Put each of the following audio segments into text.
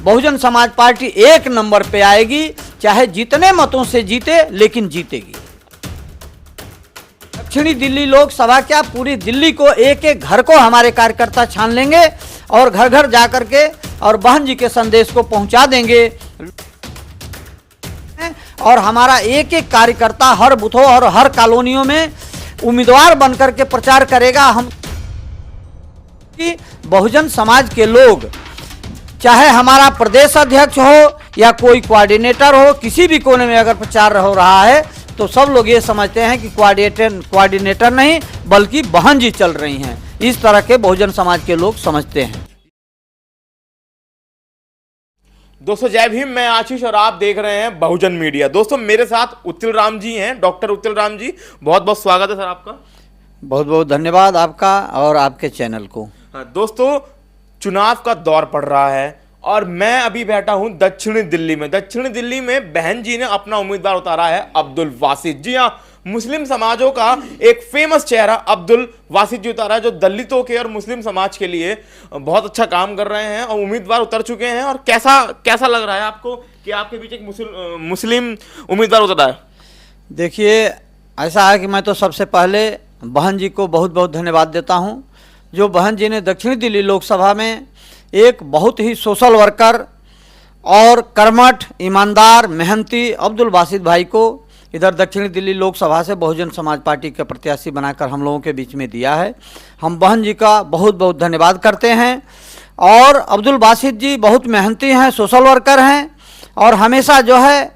Bahujan Samaj party एक number पे आएगी, चाहे जितने मतों से जीते, लेकिन जीतेगी। दक्षिणी दिल्ली लोकसभा क्या, पूरी दिल्ली को, एक एक घर को हमारे कार्यकर्ता छान लेंगे और घर घर जाकर के और बहन जी के संदेश को पहुंचा देंगे। और हमारा एक एक कार्यकर्ता हर बूथों और हर कॉलोनियों में उम्मीदवार बनकर के प्रचार करेगा। हम कि बहुजन समाज के लोग, चाहे हमारा प्रदेश अध्यक्ष हो या कोई कोऑर्डिनेटर हो, किसी भी कोने में अगर प्रचार हो रहा है तो सब लोग ये समझते हैं कि कोऑर्डिनेटर नहीं बल्कि बहन जी चल रही हैं। इस तरह के बहुजन समाज के लोग समझते हैं। दोस्तों जय भीम, मैं आशीष और आप देख रहे हैं बहुजन मीडिया। दोस्तों मेरे साथ उत्तिल राम जी हैं, डॉक्टर उत्तिल राम जी, बहुत बहुत स्वागत है सर आपका। बहुत बहुत धन्यवाद आपका और आपके चैनल को। दोस्तों चुनाव का दौर पड़ रहा है और मैं अभी बैठा हूं दक्षिणी दिल्ली में। दक्षिणी दिल्ली में बहन जी ने अपना उम्मीदवार उतारा है अब्दुल वासिद। जी हाँ, मुस्लिम समाजों का एक फेमस चेहरा अब्दुल वासिद जी उतारा है, जो दलितों के और मुस्लिम समाज के लिए बहुत अच्छा काम कर रहे हैं और उम्मीदवार उतर चुके हैं। और कैसा लग रहा है आपको कि आपके बीच एक मुस्लिम उम्मीदवार उतरा है? देखिए, ऐसा है कि मैं तो सबसे पहले बहन जी को बहुत बहुत धन्यवाद देता हूं, जो बहन जी ने दक्षिणी दिल्ली लोकसभा में एक बहुत ही सोशल वर्कर और कर्मठ, ईमानदार, मेहनती अब्दुल वासिद भाई को इधर दक्षिणी दिल्ली लोकसभा से बहुजन समाज पार्टी के प्रत्याशी बनाकर हम लोगों के बीच में दिया है। हम बहन जी का बहुत बहुत धन्यवाद करते हैं। और अब्दुल वासिद जी बहुत मेहनती हैं, सोशल वर्कर हैं और हमेशा जो है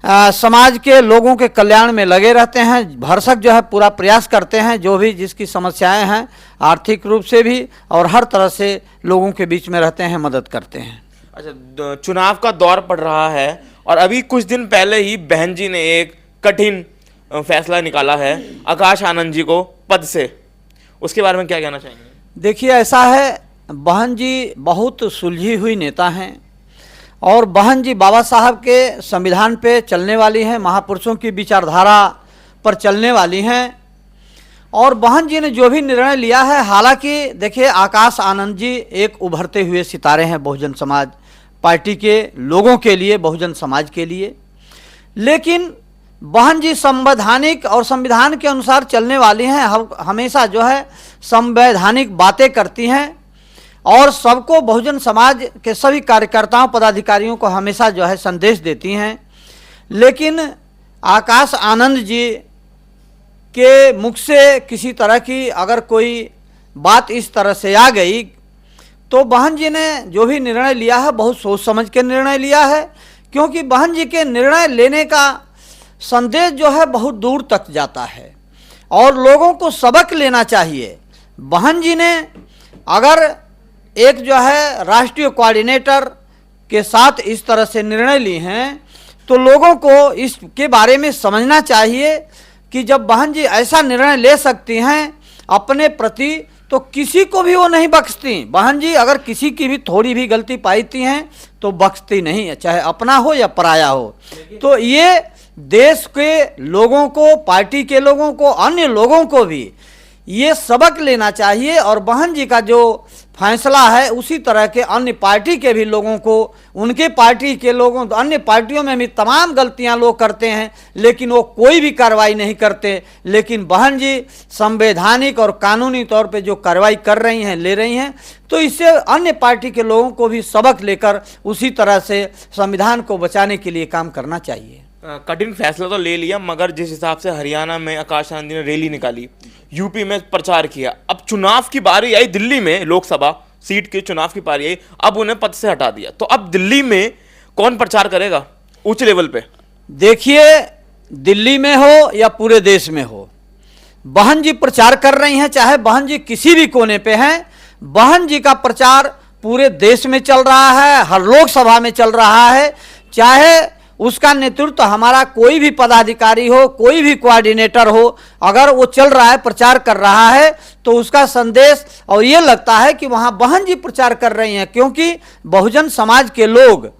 समाज के लोगों के कल्याण में लगे रहते हैं। भरसक जो है पूरा प्रयास करते हैं, जो भी जिसकी समस्याएं हैं आर्थिक रूप से भी और हर तरह से लोगों के बीच में रहते हैं, मदद करते हैं। अच्छा, चुनाव का दौर पड़ रहा है और अभी कुछ दिन पहले ही बहन जी ने एक कठिन फैसला निकाला है आकाश आनंद जी को पद से, उसके बारे में क्या कहना चाहेंगे? देखिए, ऐसा है, बहन जी बहुत सुलझी हुई नेता हैं और बहन जी बाबा साहब के संविधान पे चलने वाली हैं, महापुरुषों की विचारधारा पर चलने वाली हैं। और बहन जी ने जो भी निर्णय लिया है, हालांकि देखिए आकाश आनंद जी एक उभरते हुए सितारे हैं बहुजन समाज पार्टी के लोगों के लिए, बहुजन समाज के लिए, लेकिन बहन जी संवैधानिक और संविधान के अनुसार चलने वाली हैं। हमेशा जो है संवैधानिक बातें करती हैं और सबको, बहुजन समाज के सभी कार्यकर्ताओं पदाधिकारियों को हमेशा जो है संदेश देती हैं। लेकिन आकाश आनंद जी के मुख से किसी तरह की अगर कोई बात इस तरह से आ गई तो बहन जी ने जो भी निर्णय लिया है बहुत सोच समझ के निर्णय लिया है, क्योंकि बहन जी के निर्णय लेने का संदेश जो है बहुत दूर तक जाता है और लोगों को सबक लेना चाहिए। बहन जी ने अगर एक जो है राष्ट्रीय कोऑर्डिनेटर के साथ इस तरह से निर्णय लिए हैं तो लोगों को इसके बारे में समझना चाहिए कि जब बहन जी ऐसा निर्णय ले सकती हैं अपने प्रति, तो किसी को भी वो नहीं बख्शती। बहन जी अगर किसी की भी थोड़ी भी गलती पाती हैं तो बख्शती नहीं है, चाहे अपना हो या पराया हो। तो ये देश के लोगों को, पार्टी के लोगों को, अन्य लोगों को भी ये सबक लेना चाहिए। और बहन जी का जो फैसला है उसी तरह के अन्य पार्टी के भी लोगों को, उनके पार्टी के लोगों, अन्य पार्टियों में भी तमाम गलतियां लोग करते हैं लेकिन वो कोई भी कार्रवाई नहीं करते। लेकिन बहन जी संवैधानिक और कानूनी तौर पे जो कार्रवाई कर रही हैं, ले रही हैं, तो इससे अन्य पार्टी के लोगों को भी सबक लेकर उसी तरह से संविधान को बचाने के लिए काम करना चाहिए। कठिन फैसला तो ले लिया, मगर जिस हिसाब से हरियाणा में आकाश आनंद ने रैली निकाली, यूपी में प्रचार किया, अब चुनाव की बारी आई, दिल्ली में लोकसभा सीट के चुनाव की बारी आई, अब उन्हें पद से हटा दिया, तो अब दिल्ली में कौन प्रचार करेगा उच्च लेवल पे? देखिए, दिल्ली में हो या पूरे देश में हो, बहन जी प्रचार कर रही हैं, चाहे बहन जी किसी भी कोने पे हैं। बहन जी का प्रचार पूरे देश में चल रहा है, हर लोकसभा में चल रहा है, चाहे उसका नेतृत्व हमारा कोई भी पदाधिकारी हो, कोई भी कोऑर्डिनेटर हो, अगर वो चल रहा है, प्रचार कर रहा है, तो उसका संदेश, और ये लगता है कि वहाँ बहन जी प्रचार कर रही हैं, क्योंकि बहुजन समाज के लोग,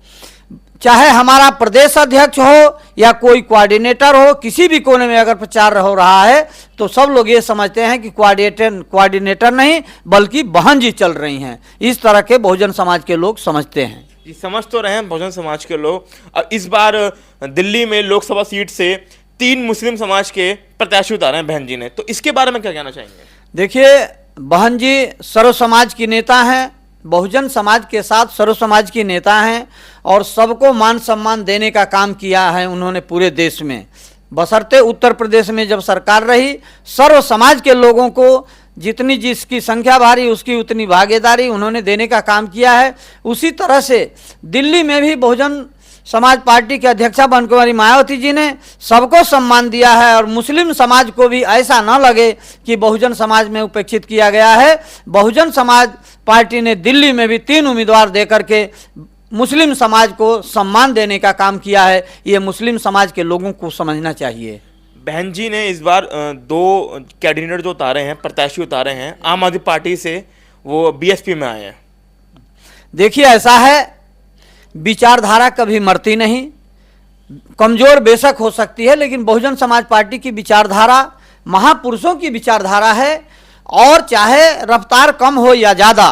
चाहे हमारा प्रदेश अध्यक्ष हो या कोई कोऑर्डिनेटर हो, किसी भी कोने में अगर प्रचार हो रहा है तो सब लोग ये समझते हैं कि कोऑर्डिनेटर नहीं बल्कि बहन जी चल रही हैं। इस तरह के बहुजन समाज के लोग समझते हैं। जी, समझ तो रहे हैं बहुजन समाज के लोग। अब इस बार दिल्ली में लोकसभा सीट से 3 मुस्लिम समाज के प्रत्याशी उतारे हैं बहन जी ने, तो इसके बारे में क्या कहना चाहेंगे? देखिए, बहन जी सर्व समाज की नेता हैं, बहुजन समाज के साथ सर्व समाज की नेता हैं और सबको मान सम्मान देने का काम किया है उन्होंने पूरे देश में। बशर्ते उत्तर प्रदेश में जब सरकार रही, सर्व समाज के लोगों को जितनी जिसकी संख्या भारी उसकी उतनी भागीदारी उन्होंने देने का काम किया है। उसी तरह से दिल्ली में भी बहुजन समाज पार्टी के अध्यक्षा बनकुमारी मायावती जी ने सबको सम्मान दिया है और मुस्लिम समाज को भी ऐसा न लगे कि बहुजन समाज में उपेक्षित किया गया है। बहुजन समाज पार्टी ने दिल्ली में भी 3 उम्मीदवार देकर के मुस्लिम समाज को सम्मान देने का काम किया है। ये मुस्लिम समाज के लोगों को समझना चाहिए। बहन जी ने इस बार 2 कैंडिडेट जो उतारे हैं, प्रत्याशी उतारे हैं आम आदमी पार्टी से, वो बीएसपी में आए हैं। देखिए, ऐसा है, विचारधारा कभी मरती नहीं, कमजोर बेशक हो सकती है, लेकिन बहुजन समाज पार्टी की विचारधारा महापुरुषों की विचारधारा है और चाहे रफ्तार कम हो या ज़्यादा,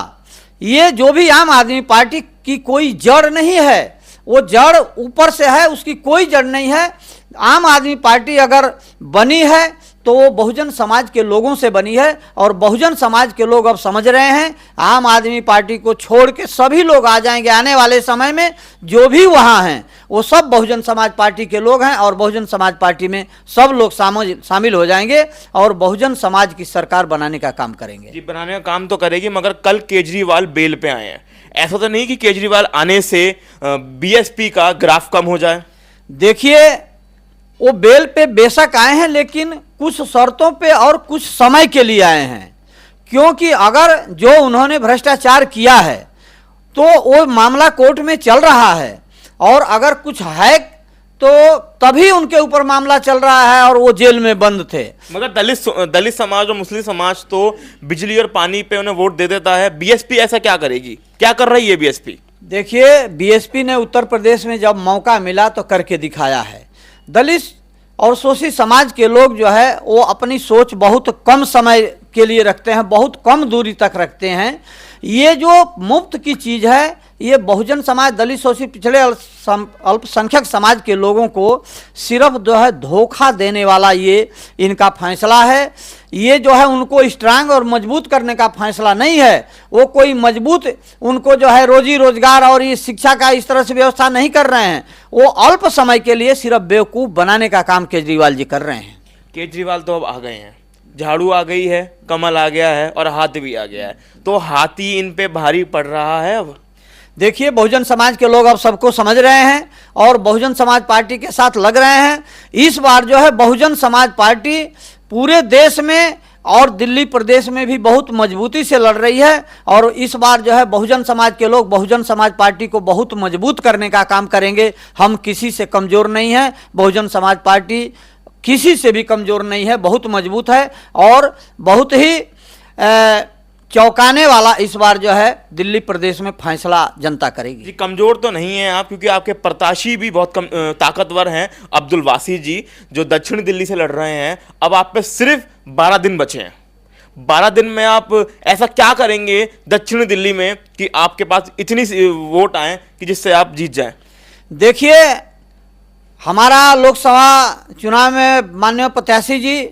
ये जो भी आम आदमी पार्टी की कोई जड़ नहीं है, वो जड़ ऊपर से है, उसकी कोई जड़ नहीं है। आम आदमी पार्टी अगर बनी है तो वो बहुजन समाज के लोगों से बनी है और बहुजन समाज के लोग अब समझ रहे हैं आम आदमी पार्टी को छोड़ के सभी लोग आ जाएंगे। आने वाले समय में जो भी वहाँ हैं वो सब बहुजन समाज पार्टी के लोग हैं और बहुजन समाज पार्टी में सब लोग शामिल हो जाएंगे और बहुजन समाज की सरकार बनाने का काम करेंगे। जी, बनाने का काम तो करेगी, मगर कल केजरीवाल बेल पे आए हैं, ऐसा तो नहीं कि केजरीवाल आने से बीएसपी का ग्राफ कम हो जाए? देखिए, वो बेल पे बेशक आए हैं, लेकिन कुछ शर्तों पे और कुछ समय के लिए आए हैं, क्योंकि अगर जो उन्होंने भ्रष्टाचार किया है तो वो मामला कोर्ट में चल रहा है और अगर कुछ है तो तभी उनके ऊपर मामला चल रहा है और वो जेल में बंद थे। मगर दलित समाज और मुस्लिम समाज तो बिजली और पानी पे उन्हें वोट दे देता है, बीएसपी ऐसा क्या करेगी? क्या कर रही है बीएसपी? देखिए, बीएसपी ने उत्तर प्रदेश में जब मौका मिला तो करके दिखाया है। दलित और शोषित समाज के लोग जो है वो अपनी सोच बहुत कम समय के लिए रखते हैं, बहुत कम दूरी तक रखते हैं। ये जो मुफ्त की चीज़ है, ये बहुजन समाज, दलित, शोषित, पिछड़े, अल्पसंख्यक समाज के लोगों को सिर्फ जो है धोखा देने वाला ये इनका फैसला है। ये जो है उनको स्ट्रांग और मजबूत करने का फैसला नहीं है। वो कोई मजबूत उनको जो है रोजी रोजगार और ये शिक्षा का इस तरह से व्यवस्था नहीं कर रहे हैं। वो अल्प समय के लिए सिर्फ बेवकूफ़ बनाने का काम केजरीवाल जी कर रहे हैं। केजरीवाल तो अब आ गए हैं, झाड़ू आ गई है, कमल आ गया है और हाथी भी आ गया है, तो हाथी इन पे भारी पड़ रहा है। अब देखिए, बहुजन समाज के लोग अब सबको समझ रहे हैं और बहुजन समाज पार्टी के साथ लग रहे हैं। इस बार जो है बहुजन समाज पार्टी पूरे देश में और दिल्ली प्रदेश में भी बहुत मजबूती से लड़ रही है और इस बार जो है बहुजन समाज के लोग बहुजन समाज पार्टी को बहुत मजबूत करने का काम करेंगे। हम किसी से कमज़ोर नहीं हैं, बहुजन समाज पार्टी किसी से भी कमज़ोर नहीं है, बहुत मजबूत है और बहुत ही चौंकाने वाला इस बार जो है दिल्ली प्रदेश में फैसला जनता करेगी। जी, कमज़ोर तो नहीं है आप, क्योंकि आपके प्रत्याशी भी बहुत ताकतवर हैं, अब्दुल वासी जी, जो दक्षिण दिल्ली से लड़ रहे हैं। अब आप पे सिर्फ 12 दिन बचे हैं। 12 दिन में आप ऐसा क्या करेंगे दक्षिण दिल्ली में कि आपके पास इतनी वोट आए कि जिससे आप जीत जाएं? देखिए, हमारा लोकसभा चुनाव में माननीय प्रत्याशी जी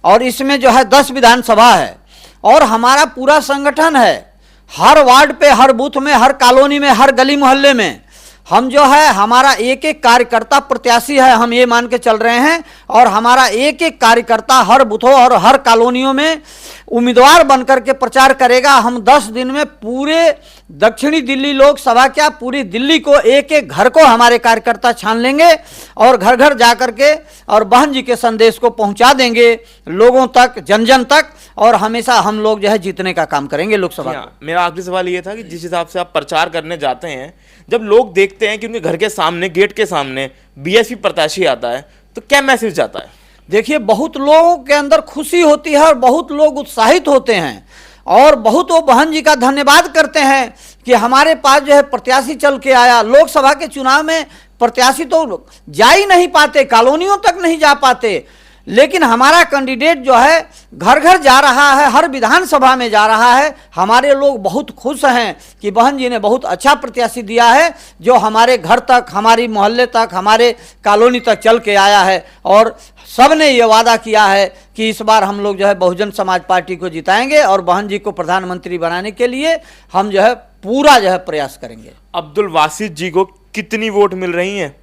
और इसमें जो है 10 विधानसभा है और हमारा पूरा संगठन है। हर वार्ड पे, हर बूथ में, हर कॉलोनी में, हर गली मोहल्ले में हम जो है, हमारा एक एक कार्यकर्ता प्रत्याशी है, हम ये मान के चल रहे हैं और हमारा एक एक कार्यकर्ता हर बूथों और हर कॉलोनियों में उम्मीदवार बनकर के प्रचार करेगा। हम 10 दिन में पूरे दक्षिणी दिल्ली लोकसभा क्या पूरी दिल्ली को एक एक घर को हमारे कार्यकर्ता छान लेंगे और घर घर जा कर के और बहन जी के संदेश को पहुंचा देंगे लोगों तक, जन जन तक, और हमेशा हम लोग जो है जीतने का काम करेंगे लोकसभा। मेरा आखिरी सवाल ये था कि जिस हिसाब से आप प्रचार करने जाते हैं, जब लोग देखते हैं कि उनके घर के सामने, गेट के सामने बीएसपी प्रत्याशी आता है, तो क्या मैसेज जाता है? देखिए, बहुत लोगों के अंदर खुशी होती है और बहुत लोग उत्साहित होते हैं और बहुत वो बहन जी का धन्यवाद करते हैं कि हमारे पास जो है प्रत्याशी चल के आया। लोकसभा के चुनाव में प्रत्याशी तो जा ही नहीं पाते, कॉलोनियों तक नहीं जा पाते, लेकिन हमारा कैंडिडेट जो है घर घर जा रहा है, हर विधानसभा में जा रहा है। हमारे लोग बहुत खुश हैं कि बहन जी ने बहुत अच्छा प्रत्याशी दिया है, जो हमारे घर तक, हमारी मोहल्ले तक, हमारे कॉलोनी तक चल के आया है। और सब ने ये वादा किया है कि इस बार हम लोग जो है बहुजन समाज पार्टी को जिताएंगे और बहन जी को प्रधानमंत्री बनाने के लिए हम जो है पूरा जो है प्रयास करेंगे। अब्दुल बासित जी को कितनी वोट मिल रही हैं?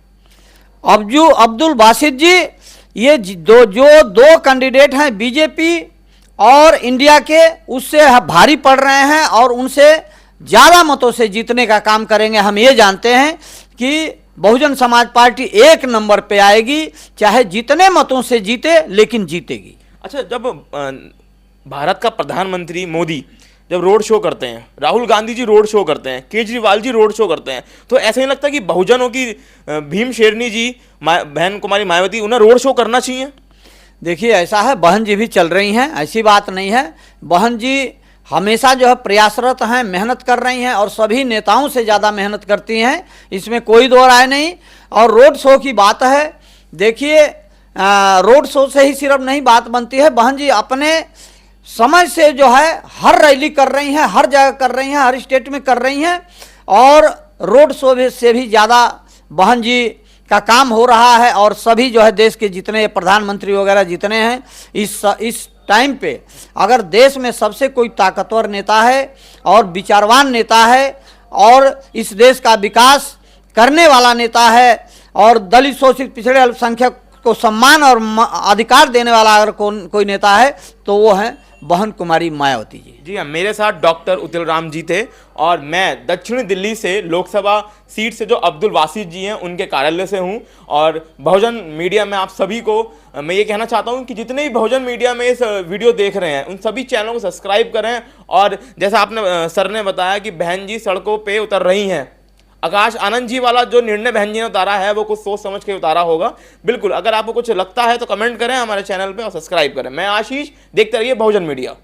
अब्दुल बासित जी, ये दो कैंडिडेट हैं बीजेपी और इंडिया के, उससे भारी पड़ रहे हैं और उनसे ज़्यादा मतों से जीतने का काम करेंगे। हम ये जानते हैं कि बहुजन समाज पार्टी 1 नंबर पे आएगी, चाहे जितने मतों से जीते, लेकिन जीतेगी। अच्छा, जब भारत का प्रधानमंत्री मोदी जब रोड शो करते हैं, राहुल गांधी जी रोड शो करते हैं, केजरीवाल जी रोड शो करते हैं, तो ऐसा नहीं लगता कि बहुजनों की भीम शेरनी जी, बहन कुमारी मायावती, उन्हें रोड शो करना चाहिए? देखिए, ऐसा है, बहन जी भी चल रही हैं, ऐसी बात नहीं है। बहन जी हमेशा जो है प्रयासरत हैं, मेहनत कर रही हैं और सभी नेताओं से ज़्यादा मेहनत करती हैं, इसमें कोई दो राय नहीं। और रोड शो की बात है, देखिए रोड शो से ही सिर्फ नहीं बात बनती है, बहन जी अपने समय से जो है हर रैली कर रही हैं, हर जगह कर रही हैं, हर स्टेट में कर रही हैं। और रोड शो से भी ज़्यादा बहन जी का काम हो रहा है। और सभी जो है देश के जितने प्रधानमंत्री वगैरह जितने हैं, इस टाइम पे अगर देश में सबसे कोई ताकतवर नेता है और विचारवान नेता है और इस देश का विकास करने वाला नेता है और दलित, शोषित, पिछड़े, अल्पसंख्यक को सम्मान और अधिकार देने वाला अगर कोई नेता है तो वो है बहन कुमारी मायावती जी। जी हाँ, मेरे साथ डॉक्टर उतिल राम जी थे और मैं दक्षिणी दिल्ली से लोकसभा सीट से जो अब्दुल बासित जी हैं उनके कार्यालय से हूं। और बहुजन मीडिया में आप सभी को मैं ये कहना चाहता हूं कि जितने भी बहुजन मीडिया में इस वीडियो देख रहे हैं उन सभी चैनलों को सब्सक्राइब करें। और जैसा आपने सर ने बताया कि बहन जी सड़कों पर उतर रही हैं, आकाश आनंद जी वाला जो निर्णय बहन जी ने उतारा है वो कुछ सोच समझ के उतारा होगा। बिल्कुल, अगर आपको कुछ लगता है तो कमेंट करें हमारे चैनल पे और सब्सक्राइब करें। मैं आशीष, देखते रहिए बहुजन मीडिया।